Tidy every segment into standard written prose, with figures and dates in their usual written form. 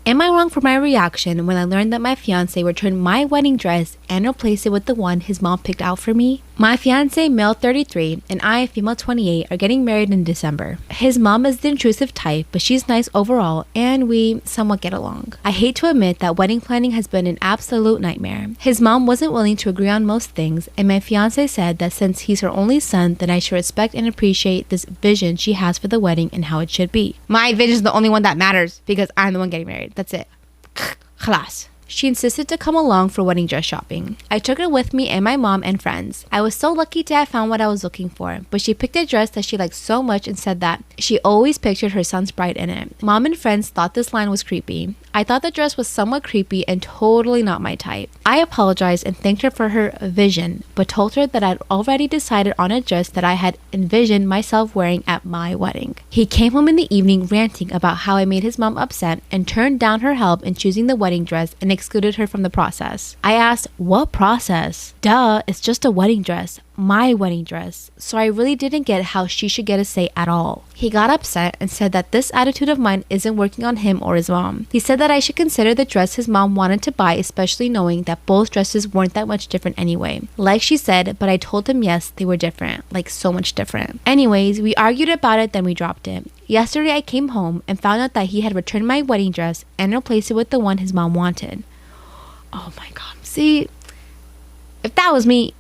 Am I wrong for my reaction when I learned that my fiance returned my wedding dress and replaced it with the one his mom picked out for me? My fiance, male 33, and I, female 28, are getting married in December. His mom is the intrusive type, but she's nice overall, and we somewhat get along. I hate to admit that wedding planning has been an absolute nightmare. His mom wasn't willing to agree on most things, and my fiance said that since he's her only son, then I should respect and appreciate this vision she has for the wedding and how it should be. My vision is the only one that matters because I'm the one getting married. That's it. Khalas. She insisted to come along for wedding dress shopping. I took her with me and my mom and friends. I was so lucky to have found what I was looking for, but she picked a dress that she liked so much and said that she always pictured her son's bride in it. Mom and friends thought this line was creepy. I thought the dress was somewhat creepy and totally not my type. I apologized and thanked her for her vision, but told her that I'd already decided on a dress that I had envisioned myself wearing at my wedding. He came home in the evening ranting about how I made his mom upset and turned down her help in choosing the wedding dress and excluded her from the process. I asked, what process? Duh, it's just a wedding dress. My wedding dress. So I really didn't get how she should get a say at all. He got upset and said that this attitude of mine isn't working on him or his mom. He said that I should consider the dress his mom wanted to buy, especially knowing that both dresses weren't that much different anyway. Like she said, but I told him yes, they were different. Like so much different. Anyways, we argued about it, then we dropped it. Yesterday I came home and found out that he had returned my wedding dress and replaced it with the one his mom wanted. Oh my god. See, if that was me,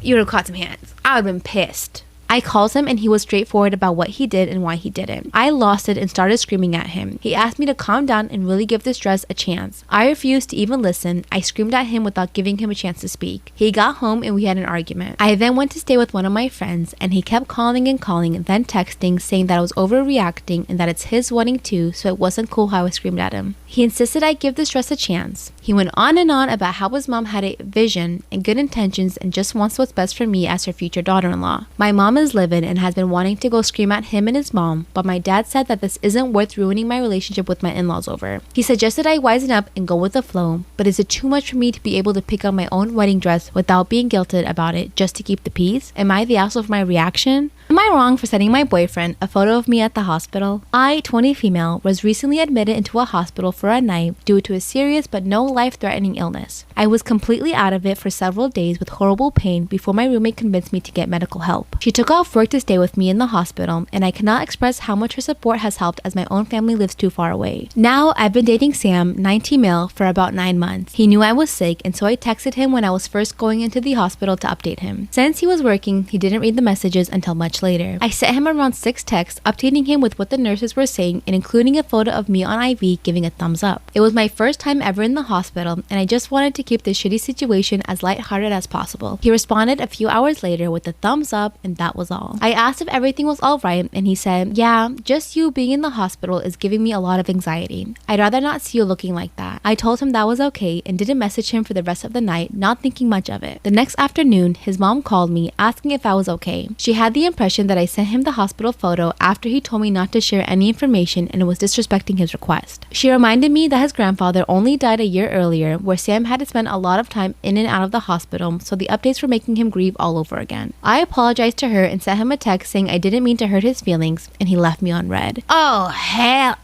you would have caught some hands. I would have been pissed. I called him and he was straightforward about what he did and why he did it. I lost it and started screaming at him. He asked me to calm down and really give this dress a chance. I refused to even listen. I screamed at him without giving him a chance to speak. He got home and we had an argument. I then went to stay with one of my friends and he kept calling and then texting saying that I was overreacting and that it's his wedding too, so it wasn't cool how I screamed at him. He insisted I give this dress a chance. He went on and on about how his mom had a vision and good intentions and just wants what's best for me as her future daughter-in-law. My mom is livid and has been wanting to go scream at him and his mom, but my dad said that this isn't worth ruining my relationship with my in-laws over. He suggested I wisen up and go with the flow, but is it too much for me to be able to pick out my own wedding dress without being guilted about it just to keep the peace? Am I the asshole for my reaction? Am I wrong for sending my boyfriend a photo of me at the hospital? I, 20 female, was recently admitted into a hospital for a night due to a serious but no life-threatening illness. I was completely out of it for several days with horrible pain before my roommate convinced me to get medical help. She took off work to stay with me in the hospital, and I cannot express how much her support has helped as my own family lives too far away. Now, I've been dating Sam, 19 male, for about 9 months. He knew I was sick, and so I texted him when I was first going into the hospital to update him. Since he was working, he didn't read the messages until much later. I sent him around 6 texts, updating him with what the nurses were saying and including a photo of me on IV giving a thumbs up. It was my first time ever in the hospital, and I just wanted to keep this shitty situation as lighthearted as possible. He responded a few hours later with a thumbs up, and that was all. I asked if everything was alright, and he said, yeah, just you being in the hospital is giving me a lot of anxiety. I'd rather not see you looking like that. I told him that was okay and didn't message him for the rest of the night, not thinking much of it. The next afternoon, his mom called me asking if I was okay. She had the impression that I sent him the hospital photo after he told me not to share any information and was disrespecting his request. She reminded me that his grandfather only died a year earlier, where Sam had to spend a lot of time in and out of the hospital, so the updates were making him grieve all over again. I apologized to her and sent him a text saying I didn't mean to hurt his feelings, and he left me on red. Oh hell.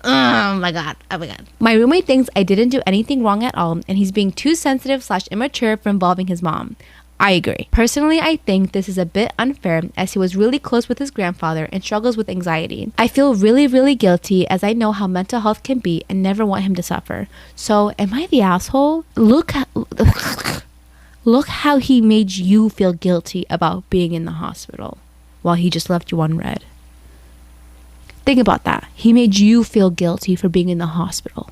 Oh my god. My roommate thinks I didn't do anything wrong at all, and he's being too sensitive / immature for involving his mom. I agree. Personally, I think this is a bit unfair as he was really close with his grandfather and struggles with anxiety. I feel really guilty as I know how mental health can be and never want him to suffer. So, am I the asshole? Look how he made you feel guilty about being in the hospital while he just left you on red. Think about that. He made you feel guilty for being in the hospital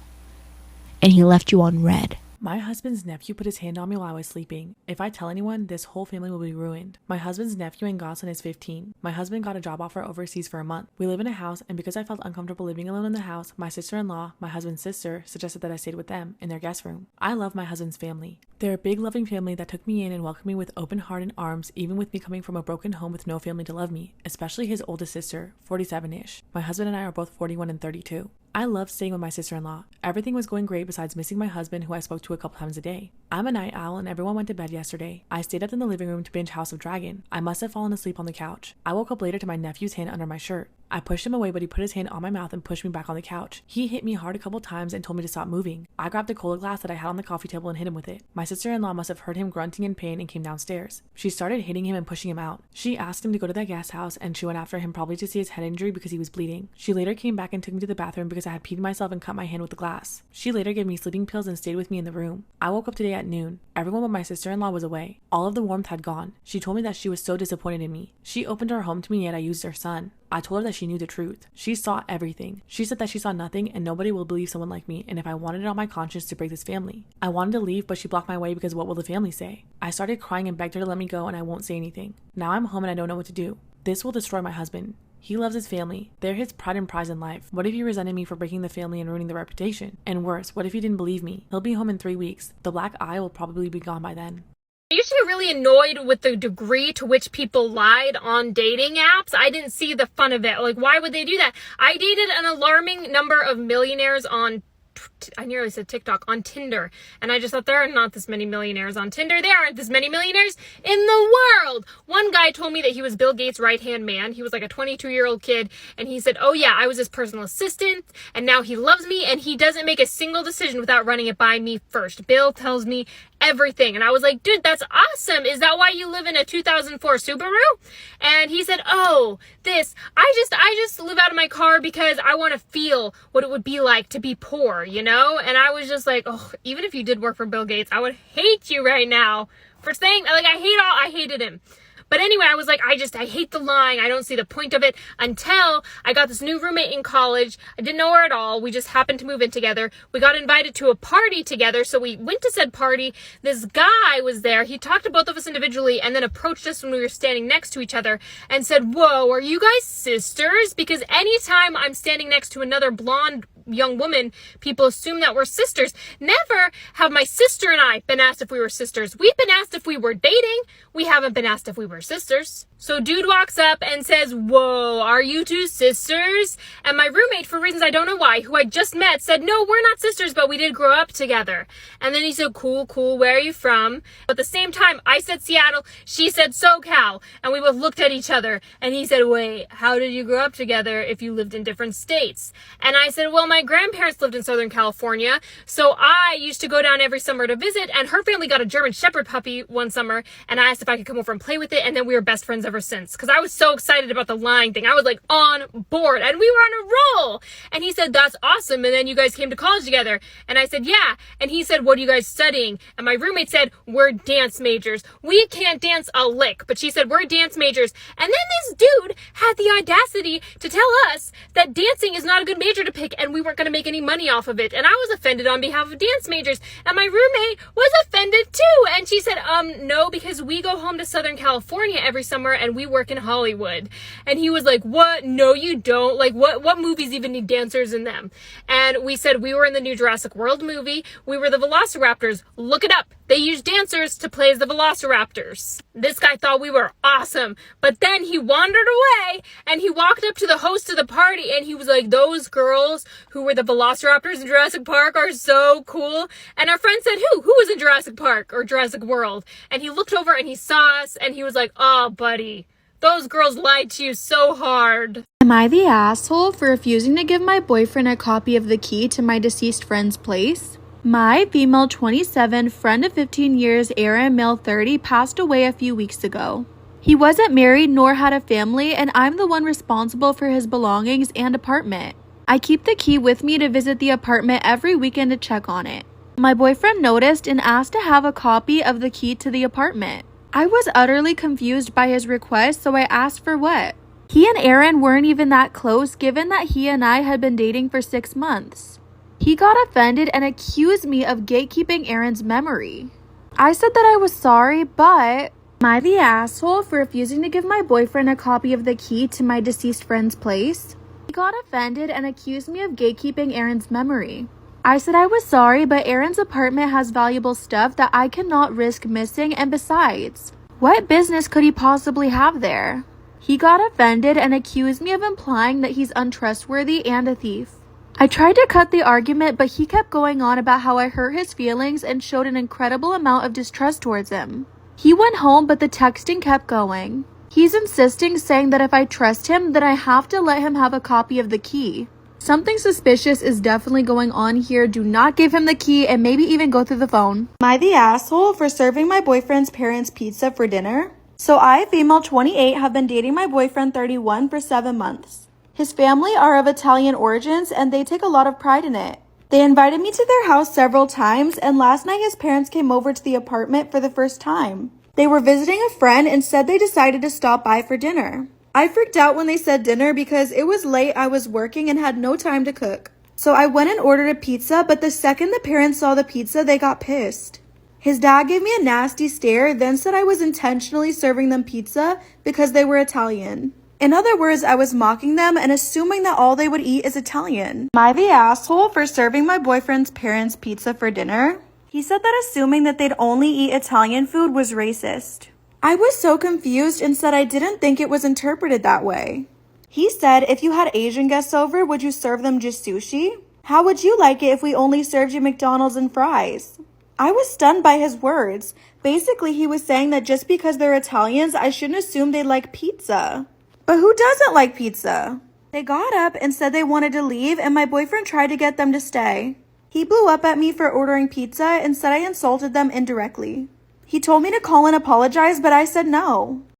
and he left you on red. My husband's nephew put his hand on me while I was sleeping. If I tell anyone, this whole family will be ruined. My husband's nephew and godson is 15. My husband got a job offer overseas for a month. We live in a house, and because I felt uncomfortable living alone in the house, my sister-in-law, my husband's sister, suggested that I stayed with them in their guest room. I love my husband's family. They're a big, loving family that took me in and welcomed me with open heart and arms, even with me coming from a broken home with no family to love me, especially his oldest sister, 47-ish. My husband and I are both 41 and 32. I loved staying with my sister-in-law. Everything was going great besides missing my husband, who I spoke to a couple times a day. I'm a night owl and everyone went to bed yesterday. I stayed up in the living room to binge House of Dragon. I must have fallen asleep on the couch. I woke up later to my nephew's hand under my shirt. I pushed him away, but he put his hand on my mouth and pushed me back on the couch. He hit me hard a couple times and told me to stop moving. I grabbed a cola glass that I had on the coffee table and hit him with it. My sister-in-law must have heard him grunting in pain and came downstairs. She started hitting him and pushing him out. She asked him to go to that guest house and she went after him probably to see his head injury because he was bleeding. She later came back and took me to the bathroom because I had peed myself and cut my hand with the glass. She later gave me sleeping pills and stayed with me in the room. I woke up today at noon. Everyone but my sister-in-law was away. All of the warmth had gone. She told me that she was so disappointed in me. She opened her home to me, yet I used her son. I told her that she knew the truth. She saw everything. She said that she saw nothing and nobody will believe someone like me, and if I wanted it on my conscience to break this family. I wanted to leave, but she blocked my way because what will the family say? I started crying and begged her to let me go, and I won't say anything. Now I'm home and I don't know what to do. This will destroy my husband. He loves his family. They're his pride and prize in life. What if he resented me for breaking the family and ruining the reputation? And worse, what if he didn't believe me? He'll be home in 3 weeks. The black eye will probably be gone by then. I used to get really annoyed with the degree to which people lied on dating apps. I didn't see the fun of it. Like, why would they do that? I dated an alarming number of millionaires on I nearly said TikTok, on Tinder. And I just thought there are not this many millionaires on Tinder. There aren't this many millionaires in the world. One guy told me that he was Bill Gates' right-hand man. He was like a 22-year-old kid. And he said, oh yeah, I was his personal assistant. And now he loves me. And he doesn't make a single decision without running it by me first. Bill tells me everything. And I was like, dude, that's awesome. Is that why you live in a 2004 Subaru? And he said, oh, I just live out of my car because I want to feel what it would be like to be poor, you know? And I was just like, oh, even if you did work for Bill Gates, I would hate you right now for saying, like, I hated him. But anyway, I was like, I hate the lying. I don't see the point of it, until I got this new roommate in college. I didn't know her at all. We just happened to move in together. We got invited to a party together. So we went to said party. This guy was there. He talked to both of us individually and then approached us when we were standing next to each other and said, whoa, are you guys sisters? Because anytime I'm standing next to another blonde young woman, people assume that we're sisters. Never have my sister and I been asked if we were sisters. We've been asked if we were dating. We haven't been asked if we were sisters. So dude walks up and says, whoa, are you two sisters? And my roommate, for reasons I don't know why, who I just met, said, no, we're not sisters, but we did grow up together. And then he said, cool, where are you from? At the same time, I said Seattle, she said SoCal, and we both looked at each other. And he said, wait, how did you grow up together if you lived in different states? And I said, well, my grandparents lived in Southern California, so I used to go down every summer to visit, and her family got a German Shepherd puppy one summer, and I asked if I could come over and play with it, and then we were best friends ever since, because I was so excited about the lying thing. I was like on board, and we were on a roll. And he said, that's awesome. And then you guys came to college together. And I said, yeah. And he said, what are you guys studying? And my roommate said, we're dance majors. We can't dance a lick, but she said, we're dance majors. And then this dude had the audacity to tell us that dancing is not a good major to pick, and we weren't going to make any money off of it. And I was offended on behalf of dance majors, and my roommate was offended too. And she said, no, because we go home to Southern California every summer and we work in Hollywood. And he was like, what? No, you don't. Like, what movies even need dancers in them? And we said we were in the new Jurassic World movie. We were the Velociraptors. Look it up. They used dancers to play as the Velociraptors. This guy thought we were awesome. But then he wandered away and he walked up to the host of the party and he was like, those girls who were the Velociraptors in Jurassic Park are so cool. And our friend said, who was in Jurassic Park or Jurassic World? And he looked over and he saw us and he was like, oh, buddy, those girls lied to you so hard. Am I the asshole for refusing to give my boyfriend a copy of the key to my deceased friend's place? My female 27, friend of 15 years, Aaron, male 30, passed away a few weeks ago. He wasn't married nor had a family, and I'm the one responsible for his belongings and apartment. I keep the key with me to visit the apartment every weekend to check on it. My boyfriend noticed and asked to have a copy of the key to the apartment. I was utterly confused by his request, so I asked for what? He and Aaron weren't even that close, given that he and I had been dating for 6 months. He got offended and accused me of gatekeeping Aaron's memory. I said that I was sorry, but am I the asshole for refusing to give my boyfriend a copy of the key to my deceased friend's place? He got offended and accused me of gatekeeping Aaron's memory. I said I was sorry, but Aaron's apartment has valuable stuff that I cannot risk missing, and besides, what business could he possibly have there? He got offended and accused me of implying that he's untrustworthy and a thief. I tried to cut the argument, but he kept going on about how I hurt his feelings and showed an incredible amount of distrust towards him. He went home, but the texting kept going. He's insisting, saying that if I trust him, then I have to let him have a copy of the key. Something suspicious is definitely going on here. Do not give him the key and maybe even go through the phone. Am I the asshole for serving my boyfriend's parents pizza for dinner? So I, female 28, have been dating my boyfriend 31 for 7 months. His family are of Italian origins and they take a lot of pride in it. They invited me to their house several times, and last night his parents came over to the apartment for the first time. They were visiting a friend and said they decided to stop by for dinner. I freaked out when they said dinner because it was late, I was working and had no time to cook. So I went and ordered a pizza, but the second the parents saw the pizza, they got pissed. His dad gave me a nasty stare, then said I was intentionally serving them pizza because they were Italian. In other words, I was mocking them and assuming that all they would eat is Italian. Am I the asshole for serving my boyfriend's parents pizza for dinner? He said that assuming that they'd only eat Italian food was racist. I was so confused and said I didn't think it was interpreted that way. He said, if you had Asian guests over, would you serve them just sushi? How would you like it if we only served you McDonald's and fries? I was stunned by his words. Basically, he was saying that just because they're Italians, I shouldn't assume they like pizza. But who doesn't like pizza? They got up and said they wanted to leave, and my boyfriend tried to get them to stay. He blew up at me for ordering pizza and said I insulted them indirectly. He told me to call and apologize, but I said no.